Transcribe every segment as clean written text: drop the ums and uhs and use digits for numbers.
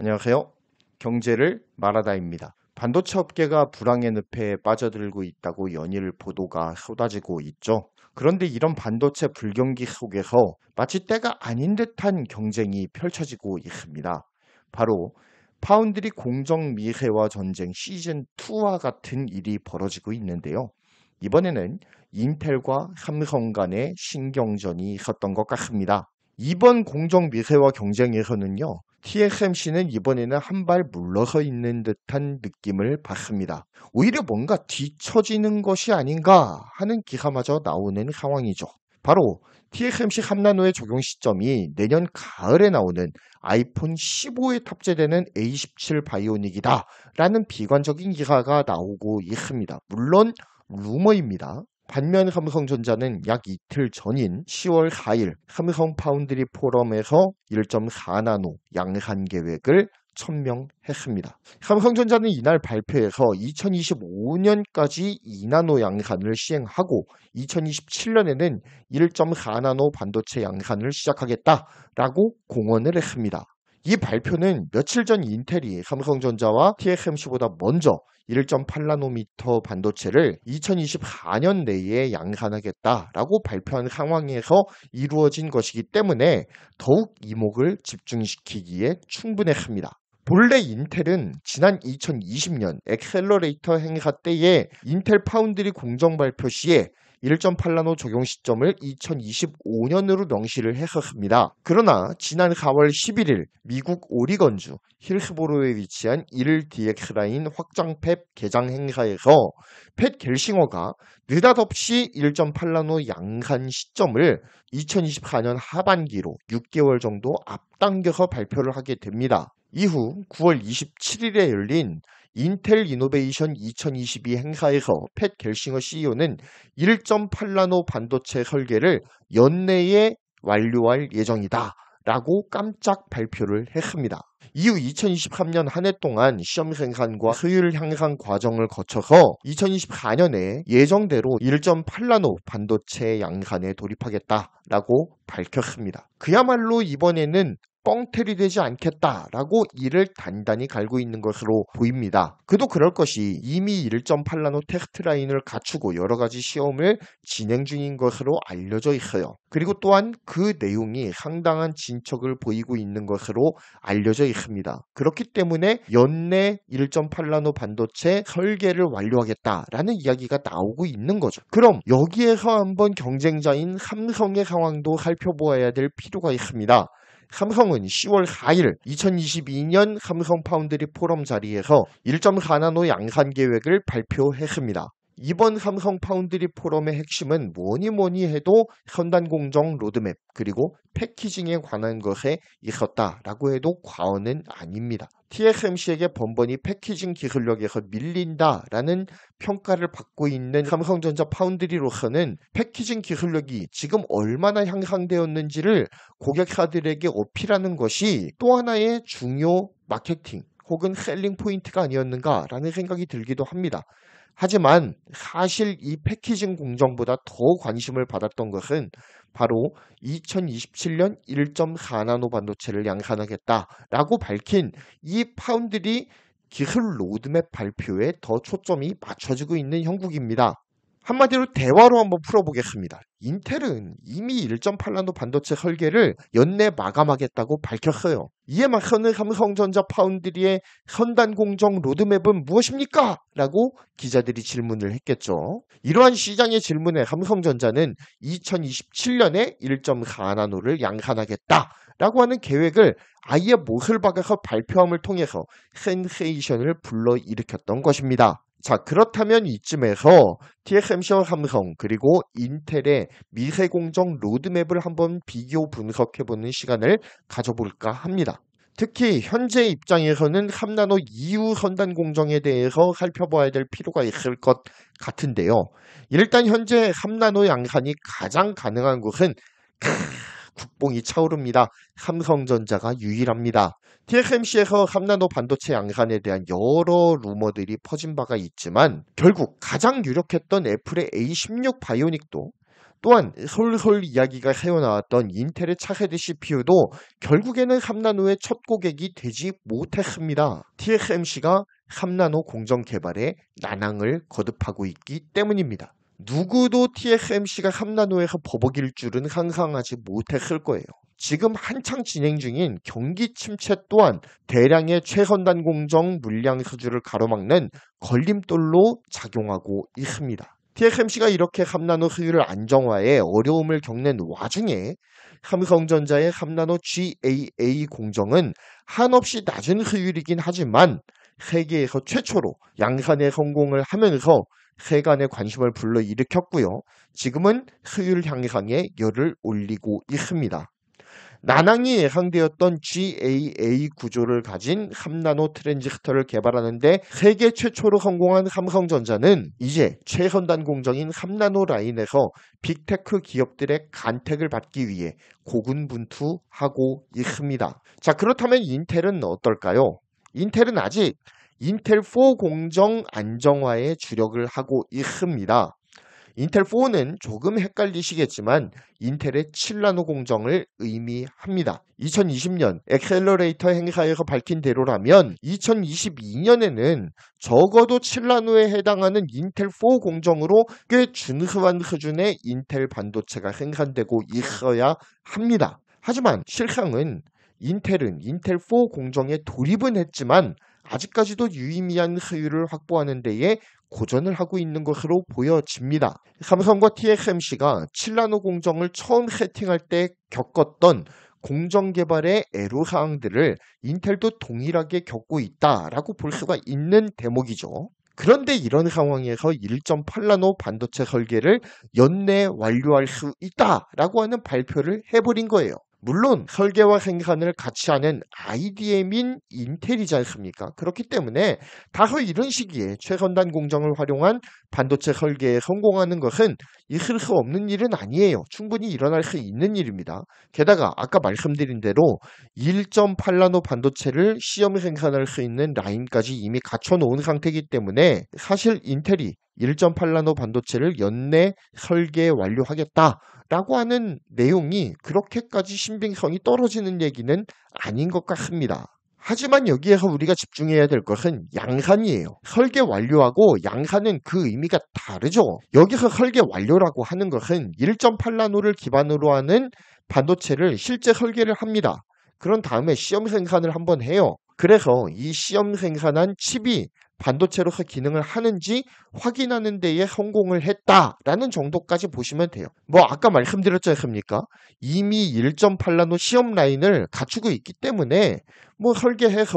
안녕하세요. 경제를 말하다입니다. 반도체 업계가 불황의 늪에 빠져들고 있다고 연일 보도가 쏟아지고 있죠. 그런데 이런 반도체 불경기 속에서 마치 때가 아닌 듯한 경쟁이 펼쳐지고 있습니다. 바로 파운드리 공정 미세화 전쟁 시즌2와 같은 일이 벌어지고 있는데요. 이번에는 인텔과 삼성 간의 신경전이 있었던 것 같습니다. 이번 공정 미세화 경쟁에서는요, TSMC는 이번에는 한 발 물러서 있는 듯한 느낌을 받습니다. 오히려 뭔가 뒤처지는 것이 아닌가 하는 기사마저 나오는 상황이죠. 바로 TSMC 3나노의 적용 시점이 내년 가을에 나오는 아이폰 15에 탑재되는 A17 바이오닉이다 라는 비관적인 기사가 나오고 있습니다. 물론 루머입니다. 반면 삼성전자는 약 이틀 전인 10월 4일 삼성 파운드리 포럼에서 1.4나노 양산 계획을 천명했습니다. 삼성전자는 이날 발표에서 2025년까지 2나노 양산을 시행하고 2027년에는 1.4나노 반도체 양산을 시작하겠다라고 공언을 했습니다. 이 발표는 며칠 전 인텔이 삼성전자와 TSMC보다 먼저 1.8나노미터 반도체를 2024년 내에 양산하겠다라고 발표한 상황에서 이루어진 것이기 때문에 더욱 이목을 집중시키기에 충분했습니다. 본래 인텔은 지난 2020년 엑셀러레이터 행사 때에 인텔 파운드리 공정 발표 시에 1.8나노 적용 시점을 2025년으로 명시를 했었습니다. 그러나 지난 4월 11일 미국 오리건주 힐스보로에 위치한 1DX 라인 확장 팹 개장 행사에서 팹 겔싱어가 느닷없이 1.8나노 양산 시점을 2024년 하반기로 6개월 정도 앞당겨서 발표를 하게 됩니다. 이후 9월 27일에 열린 인텔 이노베이션 2022 행사에서 팹 겔싱어 CEO는 1.8나노 반도체 설계를 연내에 완료할 예정이다 라고 깜짝 발표를 했습니다. 이후 2023년 한 해 동안 시험 생산과 효율 향상 과정을 거쳐서 2024년에 예정대로 1.8나노 반도체 양산에 돌입하겠다라고 밝혔습니다. 그야말로 이번에는 뻥틀이 되지 않겠다라고 이를 단단히 갈고 있는 것으로 보입니다. 그도 그럴 것이 이미 1.8나노 테스트 라인을 갖추고 여러 가지 시험을 진행 중인 것으로 알려져 있어요. 그리고 또한 그 내용이 상당한 진척을 보이고 있는 것으로 알려져 있습니다. 그렇기 때문에 연내 1.8나노 반도체 설계를 완료하겠다라는 이야기가 나오고 있는 거죠. 그럼 여기에서 한번 경쟁자인 삼성의 상황도 살펴보아야 될 필요가 있습니다. 삼성은 10월 4일 2022년 삼성 파운드리 포럼 자리에서 1.4나노 양산 계획을 발표했습니다. 이번 삼성 파운드리 포럼의 핵심은 뭐니 해도 선단 공정 로드맵 그리고 패키징에 관한 것에 있었다라고 해도 과언은 아닙니다. TSMC에게 번번이 패키징 기술력에서 밀린다라는 평가를 받고 있는 삼성전자 파운드리로서는 패키징 기술력이 지금 얼마나 향상되었는지를 고객사들에게 어필하는 것이 또 하나의 중요 마케팅 혹은 셀링 포인트가 아니었는가라는 생각이 들기도 합니다. 하지만 사실 이 패키징 공정보다 더 관심을 받았던 것은 바로 2027년 1.4나노 반도체를 양산하겠다라고 밝힌 이 파운드리 기술 로드맵 발표에 더 초점이 맞춰지고 있는 형국입니다. 한마디로 대화로 한번 풀어보겠습니다. 인텔은 이미 1.8나노 반도체 설계를 연내 마감하겠다고 밝혔어요. 이에 맞서는 삼성전자 파운드리의 선단 공정 로드맵은 무엇입니까? 라고 기자들이 질문을 했겠죠. 이러한 시장의 질문에 삼성전자는 2027년에 1.4나노를 양산하겠다 라고 하는 계획을 아예 못을 박아서 발표함을 통해서 센세이션을 불러일으켰던 것입니다. 자, 그렇다면 이쯤에서 TSMC와 삼성 그리고 인텔의 미세공정 로드맵을 한번 비교 분석해보는 시간을 가져볼까 합니다. 특히 현재 입장에서는 3나노 이후 선단 공정에 대해서 살펴봐야 될 필요가 있을 것 같은데요. 일단 현재 3나노 양산이 가장 가능한 곳은 국뽕이 차오릅니다. 삼성전자가 유일합니다. TSMC에서 3나노 반도체 양산에 대한 여러 루머들이 퍼진 바가 있지만 결국 가장 유력했던 애플의 A16 바이오닉도 또한 헐헐 이야기가 새어나왔던 인텔의 차세대 CPU도 결국에는 3나노의 첫 고객이 되지 못했습니다. TSMC가 3나노 공정 개발에 난항을 거듭하고 있기 때문입니다. 누구도 TSMC가 3나노에서 버벅일 줄은 상상하지 못했을 거예요. 지금 한창 진행 중인 경기 침체 또한 대량의 최선단 공정 물량 수주를 가로막는 걸림돌로 작용하고 있습니다. TSMC가 이렇게 3나노 수율 안정화에 어려움을 겪는 와중에 삼성전자의 3나노 GAA 공정은 한없이 낮은 수율이긴 하지만 세계에서 최초로 양산에 성공을 하면서 세간의 관심을 불러일으켰고요. 지금은 수율 향상에 열을 올리고 있습니다. 난항이 예상되었던 GAA 구조를 가진 3나노 트랜지스터를 개발하는 데 세계 최초로 성공한 삼성전자는 이제 최선단 공정인 3나노 라인에서 빅테크 기업들의 간택을 받기 위해 고군분투하고 있습니다. 자, 그렇다면 인텔은 어떨까요? 인텔은 아직 인텔4 공정 안정화에 주력을 하고 있습니다. 인텔4는 조금 헷갈리시겠지만 인텔의 7나노 공정을 의미합니다. 2020년 엑셀러레이터 행사에서 밝힌 대로라면 2022년에는 적어도 7나노에 해당하는 인텔4 공정으로 꽤 준수한 수준의 인텔 반도체가 생산되고 있어야 합니다. 하지만 실상은 인텔은 인텔4 공정에 돌입은 했지만 아직까지도 유의미한 수율을 확보하는 데에 고전을 하고 있는 것으로 보여집니다. 삼성과 TSMC가 7나노 공정을 처음 세팅할 때 겪었던 공정 개발의 애로사항들을 인텔도 동일하게 겪고 있다라고 볼 수가 있는 대목이죠. 그런데 이런 상황에서 1.8나노 반도체 설계를 연내 완료할 수 있다라고 하는 발표를 해버린 거예요. 물론 설계와 생산을 같이 하는 IDM인 인텔이지 않습니까? 그렇기 때문에 다소 이런 시기에 최선단 공정을 활용한 반도체 설계에 성공하는 것은 있을 수 없는 일은 아니에요. 충분히 일어날 수 있는 일입니다. 게다가 아까 말씀드린 대로 1.8나노 반도체를 시험 생산할 수 있는 라인까지 이미 갖춰놓은 상태이기 때문에 사실 인텔이 1.8나노 반도체를 연내 설계 완료하겠다 라고 하는 내용이 그렇게까지 신빙성이 떨어지는 얘기는 아닌 것 같습니다. 하지만 여기에서 우리가 집중해야 될 것은 양산이에요. 설계 완료하고 양산은 그 의미가 다르죠. 여기서 설계 완료라고 하는 것은 1.8나노를 기반으로 하는 반도체를 실제 설계를 합니다. 그런 다음에 시험 생산을 한번 해요. 그래서 이 시험 생산한 칩이 반도체로서 기능을 하는지 확인하는 데에 성공을 했다라는 정도까지 보시면 돼요. 뭐 아까 말씀드렸지 않습니까? 이미 1.8나노 시험 라인을 갖추고 있기 때문에 뭐 설계해서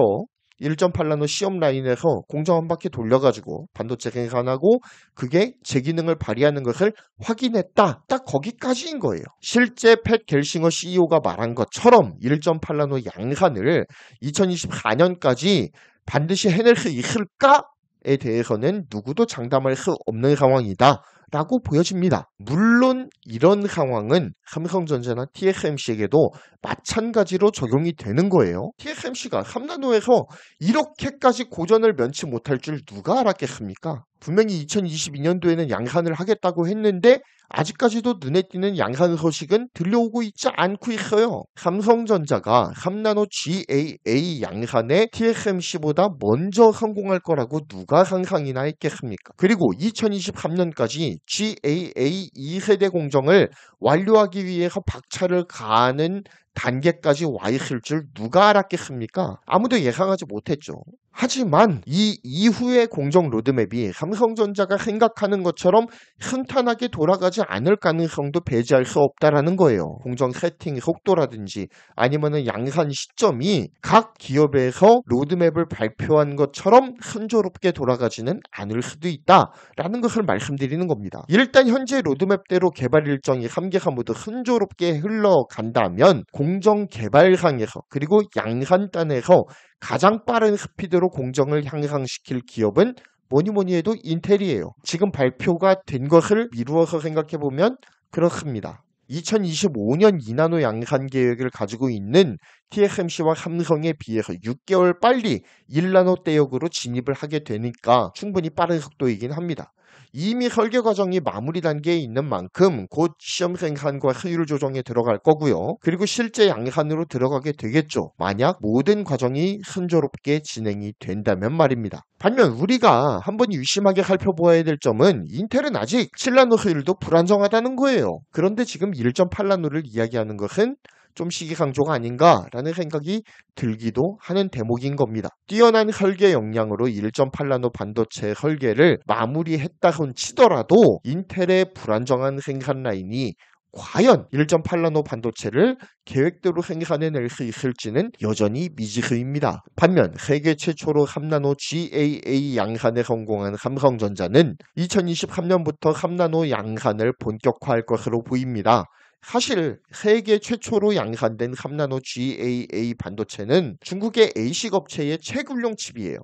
1.8나노 시험 라인에서 공정 한 바퀴 돌려가지고 반도체 생산하고 그게 제 기능을 발휘하는 것을 확인했다. 딱 거기까지인 거예요. 실제 팻 겔싱어 CEO가 말한 것처럼 1.8나노 양산을 2024년까지 반드시 해낼 수 있을까에 대해서는 누구도 장담할 수 없는 상황이다 라고 보여집니다. 물론 이런 상황은 삼성전자나 TSMC에게도 마찬가지로 적용이 되는 거예요. TSMC가 3나노에서 이렇게까지 고전을 면치 못할 줄 누가 알았겠습니까? 분명히 2022년도에는 양산을 하겠다고 했는데 아직까지도 눈에 띄는 양산 소식은 들려오고 있지 않고 있어요. 삼성전자가 3나노 GAA 양산에 TSMC보다 먼저 성공할 거라고 누가 상상이나 했겠습니까? 그리고 2023년까지 GAA 2세대 공정을 완료하기 위해서 박차를 가하는 단계까지 와 있을 줄 누가 알았겠습니까? 아무도 예상하지 못했죠. 하지만 이 이후의 공정 로드맵이 삼성전자가 생각하는 것처럼 순탄하게 돌아가지 않을 가능성도 배제할 수 없다라는 거예요. 공정 세팅 속도라든지 아니면은 양산 시점이 각 기업에서 로드맵을 발표한 것처럼 순조롭게 돌아가지는 않을 수도 있다라는 것을 말씀드리는 겁니다. 일단 현재 로드맵대로 개발 일정이 3개가 모두 순조롭게 흘러간다면 공정 개발상에서 그리고 양산단에서 가장 빠른 스피드로 공정을 향상시킬 기업은 뭐니 해도 인텔이에요. 지금 발표가 된 것을 미루어서 생각해보면 그렇습니다. 2025년 2나노 양산 계획을 가지고 있는 TSMC와 삼성에 비해서 6개월 빨리 1나노 대역으로 진입을 하게 되니까 충분히 빠른 속도이긴 합니다. 이미 설계 과정이 마무리 단계에 있는 만큼 곧 시험 생산과 효율 조정에 들어갈 거고요. 그리고 실제 양산으로 들어가게 되겠죠. 만약 모든 과정이 순조롭게 진행이 된다면 말입니다. 반면 우리가 한번 유심하게 살펴보아야 될 점은 인텔은 아직 7나노 효율도 불안정하다는 거예요. 그런데 지금 1.8나노를 이야기하는 것은 좀 시기상조가 아닌가라는 생각이 들기도 하는 대목인 겁니다. 뛰어난 설계 역량으로 1.8나노 반도체 설계를 마무리했다곤 치더라도 인텔의 불안정한 생산 라인이 과연 1.8나노 반도체를 계획대로 생산해낼 수 있을지는 여전히 미지수입니다. 반면 세계 최초로 3나노 GAA 양산에 성공한 삼성전자는 2023년부터 3나노 양산을 본격화할 것으로 보입니다. 사실 세계 최초로 양산된 3나노 GAA 반도체는 중국의 ASIC 업체의 최군용 칩이에요.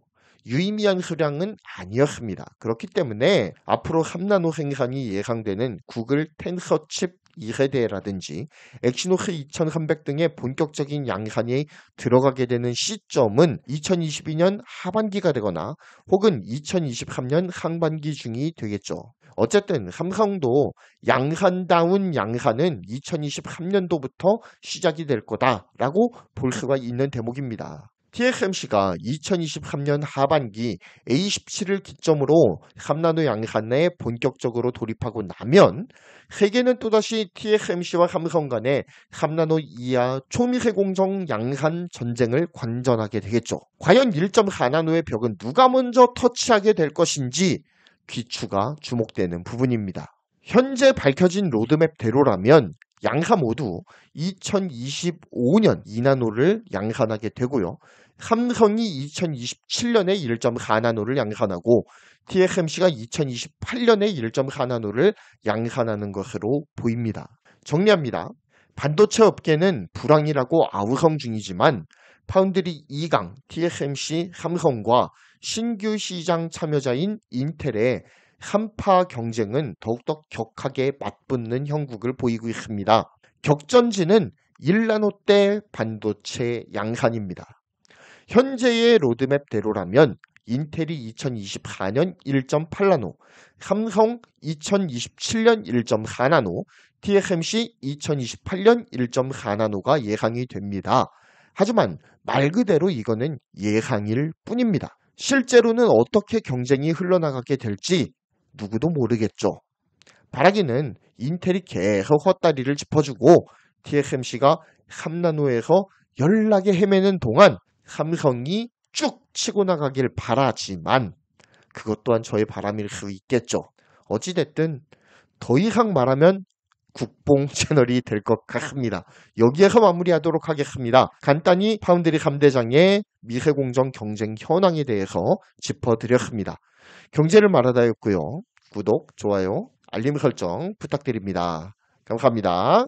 유의미한 수량은 아니었습니다. 그렇기 때문에 앞으로 3나노 생산이 예상되는 구글 텐서 칩 2세대라든지 엑시노스 2300 등의 본격적인 양산이 들어가게 되는 시점은 2022년 하반기가 되거나 혹은 2023년 상반기 중이 되겠죠. 어쨌든 삼성도 양산다운 양산은 2023년도부터 시작이 될 거다라고 볼 수가 있는 대목입니다. TSMC가 2023년 하반기 A17을 기점으로 3나노 양산에 본격적으로 돌입하고 나면 세계는 또다시 TSMC와 삼성 간의 3나노 이하 초미세 공정 양산 전쟁을 관전하게 되겠죠. 과연 1.4나노의 벽은 누가 먼저 터치하게 될 것인지 귀추가 주목되는 부분입니다. 현재 밝혀진 로드맵대로라면 양사 모두 2025년 2나노를 양산하게 되고요. 삼성이 2027년에 1.4나노를 양산하고 TSMC가 2028년에 1.4나노를 양산하는 것으로 보입니다. 정리합니다. 반도체 업계는 불황이라고 아우성 중이지만 파운드리 2강, TSMC, 삼성과 신규 시장 참여자인 인텔의 3파 경쟁은 더욱더 격하게 맞붙는 형국을 보이고 있습니다. 격전지는 1나노대 반도체 양산입니다. 현재의 로드맵대로라면 인텔이 2024년 1.8나노, 삼성 2027년 1.4나노, TSMC 2028년 1.4나노가 예상이 됩니다. 하지만 말 그대로 이거는 예상일 뿐입니다. 실제로는 어떻게 경쟁이 흘러나가게 될지 누구도 모르겠죠. 바라기는 인텔이 계속 헛다리를 짚어주고 TSMC가 3나노에서 연락에 헤매는 동안 삼성이 쭉 치고 나가길 바라지만 그것 또한 저의 바람일 수 있겠죠. 어찌됐든 더 이상 말하면 국뽕 채널이 될 것 같습니다. 여기에서 마무리하도록 하겠습니다. 간단히 파운드리 3대장의 미세공정 경쟁 현황에 대해서 짚어드렸습니다. 경제를 말하다였고요. 구독, 좋아요, 알림 설정 부탁드립니다. 감사합니다.